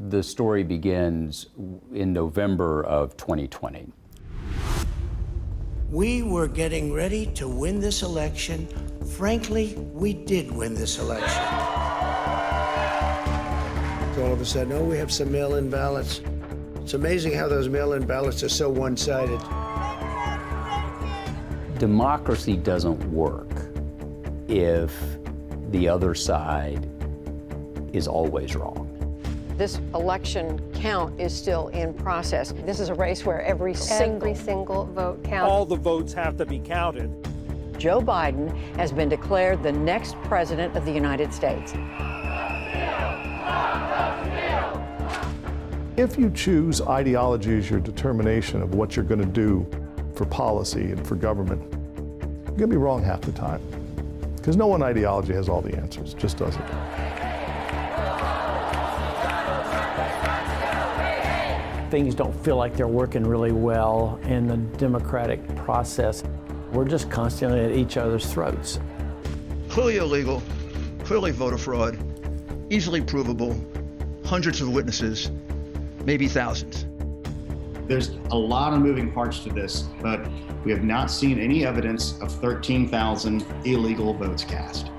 The story begins in November of 2020. We were getting ready to win this election. Frankly, we did win this election. All of a sudden, oh, we have some mail-in ballots. It's amazing how those mail-in ballots are so one-sided. Democracy doesn't work if the other side is always wrong. This election count is still in process. This is a race where every single vote counts. All the votes have to be counted. Joe Biden has been declared the next president of the United States. If you choose ideology as your determination of what you're going to do for policy and for government, you're going to be wrong half the time. Because no one ideology has all the answers, just doesn't. Things don't feel like they're working really well in the democratic process. We're just constantly at each other's throats. Clearly illegal, clearly voter fraud, easily provable, hundreds of witnesses, maybe thousands. There's a lot of moving parts to this, but we have not seen any evidence of 13,000 illegal votes cast.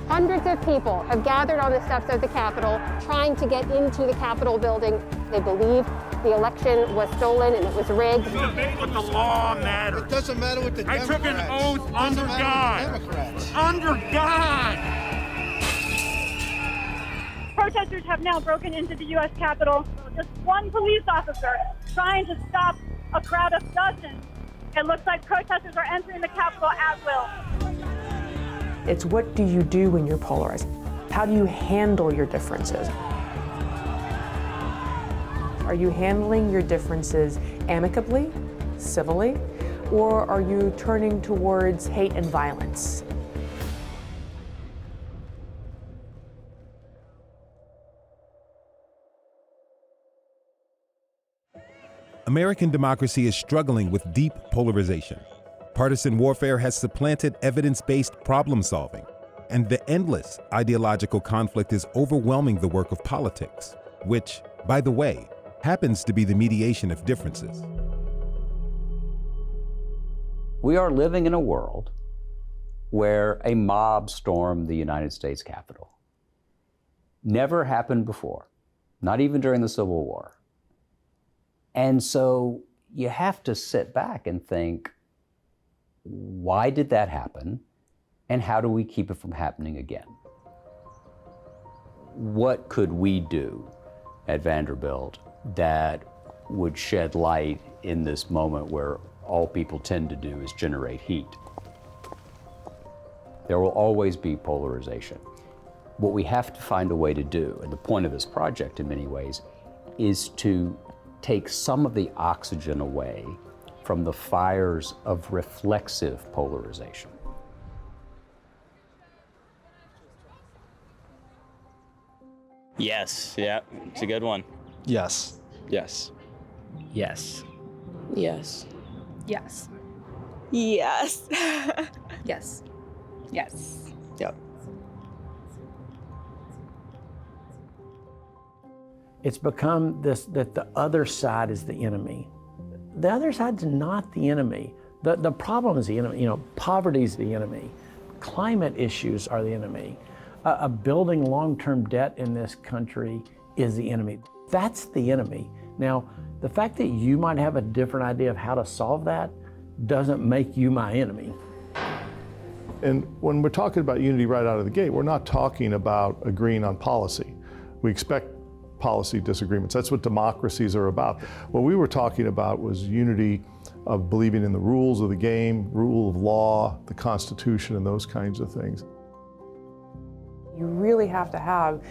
Hundreds of people have gathered on the steps of the Capitol trying to get into the Capitol building. They believe the election was stolen and it was rigged. But the law matters. It doesn't matter what the Democrats. I took an oath under God. Under God! Protesters have now broken into the U.S. Capitol. Just one police officer trying to stop a crowd of dozens. It looks like protesters are entering the Capitol at will. It's what do you do when you're polarized? How do you handle your differences? Are you handling your differences amicably, civilly, or are you turning towards hate and violence? American democracy is struggling with deep polarization. Partisan warfare has supplanted evidence-based problem solving, and the endless ideological conflict is overwhelming the work of politics, which, by the way, happens to be the mediation of differences. We are living in a world where a mob stormed the United States Capitol. Never happened before, not even during the Civil War. And so you have to sit back and think, why did that happen? And how do we keep it from happening again? What could we do at Vanderbilt that would shed light in this moment where all people tend to do is generate heat? There will always be polarization. What we have to find a way to do, and the point of this project in many ways, is to take some of the oxygen away from the fires of reflexive polarization. Yes, yeah, it's a good one. Yes. Yes. Yes. Yes. Yes. Yes. Yes. Yes. Yep. It's become this, that the other side is the enemy. The other side's not the enemy. The problem is the enemy. Poverty is the enemy. Climate issues are the enemy. Building long-term debt in this country is the enemy. That's the enemy. Now, the fact that you might have a different idea of how to solve that doesn't make you my enemy. And when we're talking about unity right out of the gate, we're not talking about agreeing on policy. We expect policy disagreements. That's what democracies are about. What we were talking about was unity of believing in the rules of the game, rule of law, the Constitution, and those kinds of things. You really have to have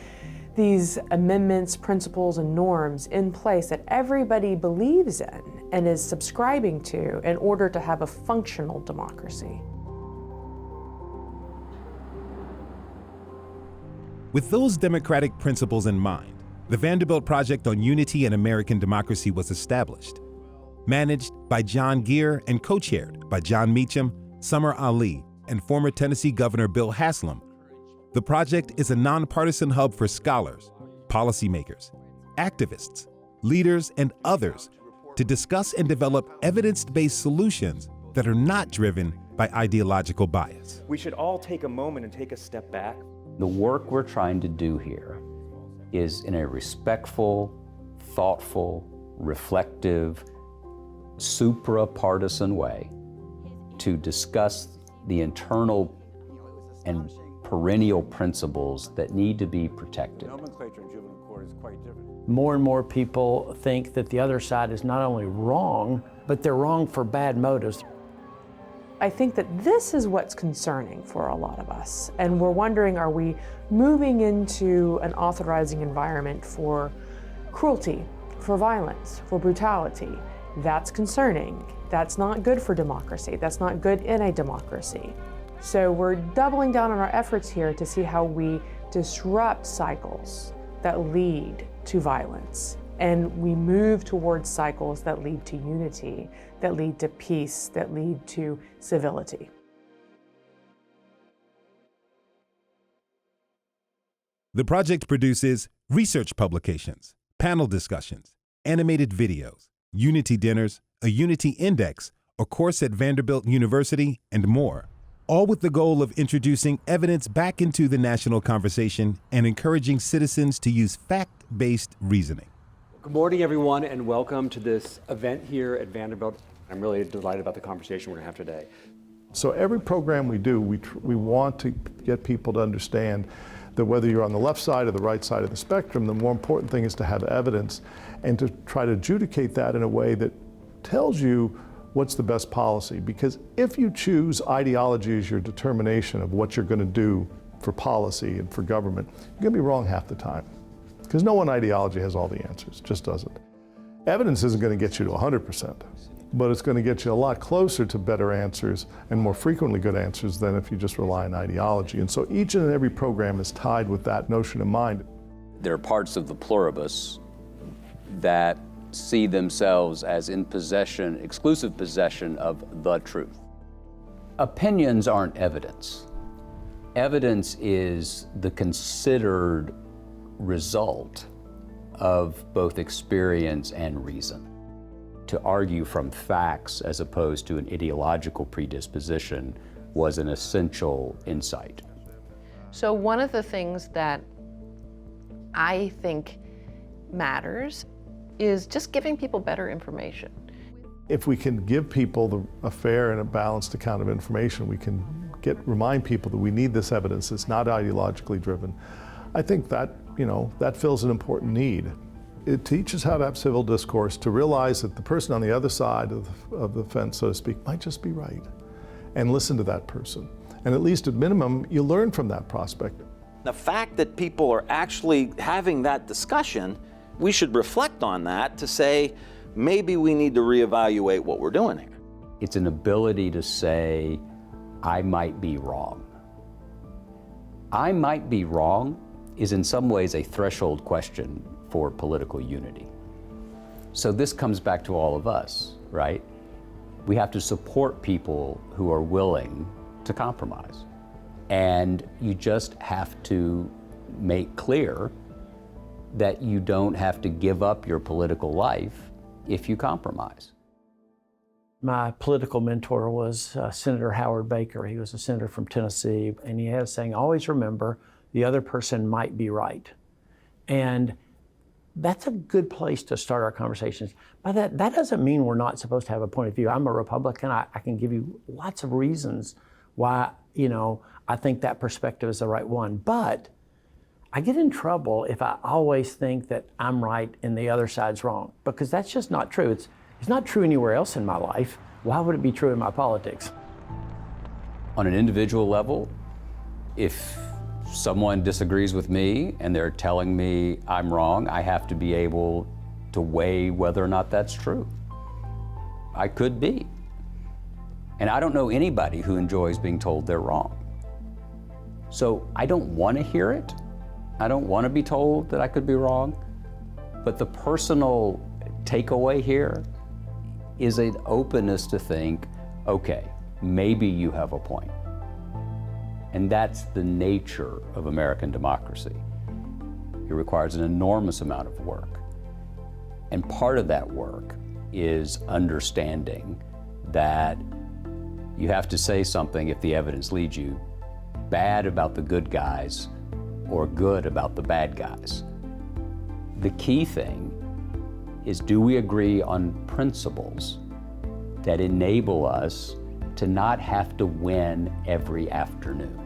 these amendments, principles, and norms in place that everybody believes in and is subscribing to in order to have a functional democracy. With those democratic principles in mind, the Vanderbilt Project on Unity and American Democracy was established. Managed by John Geer and co-chaired by John Meacham, Summer Ali, and former Tennessee Governor Bill Haslam, the project is a nonpartisan hub for scholars, policymakers, activists, leaders, and others to discuss and develop evidence-based solutions that are not driven by ideological bias. We should all take a moment and take a step back. The work we're trying to do here is in a respectful, thoughtful, reflective, supra-partisan way to discuss the internal and perennial principles that need to be protected. Nomenclature in juvenile court is quite different. More and more people think that the other side is not only wrong, but they're wrong for bad motives. I think that this is what's concerning for a lot of us. And we're wondering, are we moving into an authorizing environment for cruelty, for violence, for brutality? That's concerning. That's not good for democracy. That's not good in a democracy. So we're doubling down on our efforts here to see how we disrupt cycles that lead to violence. And we move towards cycles that lead to unity, that lead to peace, that lead to civility. The project produces research publications, panel discussions, animated videos, unity dinners, a unity index, a course at Vanderbilt University, and more, all with the goal of introducing evidence back into the national conversation and encouraging citizens to use fact-based reasoning. Good morning, everyone, and welcome to this event here at Vanderbilt. I'm really delighted about the conversation we're going to have today. So every program we do, we want to get people to understand that whether you're on the left side or the right side of the spectrum, the more important thing is to have evidence and to try to adjudicate that in a way that tells you what's the best policy. Because if you choose ideology as your determination of what you're going to do for policy and for government, you're going to be wrong half the time. Because no one ideology has all the answers, just doesn't. Evidence isn't going to get you to 100%, but it's going to get you a lot closer to better answers and more frequently good answers than if you just rely on ideology. And so each and every program is tied with that notion in mind. There are parts of the pluribus that see themselves as in possession, exclusive possession of the truth. Opinions aren't evidence. Evidence is the considered result of both experience and reason. To argue from facts as opposed to an ideological predisposition was an essential insight. So one of the things that I think matters is just giving people better information. If we can give people a fair and a balanced account of information, we can remind people that we need this evidence. It's not ideologically driven. I think that, that fills an important need. It teaches how to have civil discourse, to realize that the person on the other side of the fence, so to speak, might just be right, and listen to that person. And at least at minimum, you learn from that prospect. The fact that people are actually having that discussion, we should reflect on that to say, maybe we need to reevaluate what we're doing here. It's an ability to say, I might be wrong. I might be wrong is in some ways a threshold question for political unity. So this comes back to all of us, right? We have to support people who are willing to compromise. And you just have to make clear that you don't have to give up your political life if you compromise. My political mentor was Senator Howard Baker. He was a senator from Tennessee, and he had a saying, always remember, the other person might be right. And that's a good place to start our conversations. By that doesn't mean we're not supposed to have a point of view. I'm a Republican. I can give you lots of reasons why, I think that perspective is the right one. But I get in trouble if I always think that I'm right and the other side's wrong, because that's just not true. It's not true anywhere else in my life. Why would it be true in my politics? On an individual level, if someone disagrees with me and they're telling me I'm wrong, I have to be able to weigh whether or not that's true. I could be. And I don't know anybody who enjoys being told they're wrong. So I don't want to hear it. I don't want to be told that I could be wrong. But the personal takeaway here is an openness to think, okay, maybe you have a point. And that's the nature of American democracy. It requires an enormous amount of work. And part of that work is understanding that you have to say something, if the evidence leads you, bad about the good guys or good about the bad guys. The key thing is, do we agree on principles that enable us to not have to win every afternoon?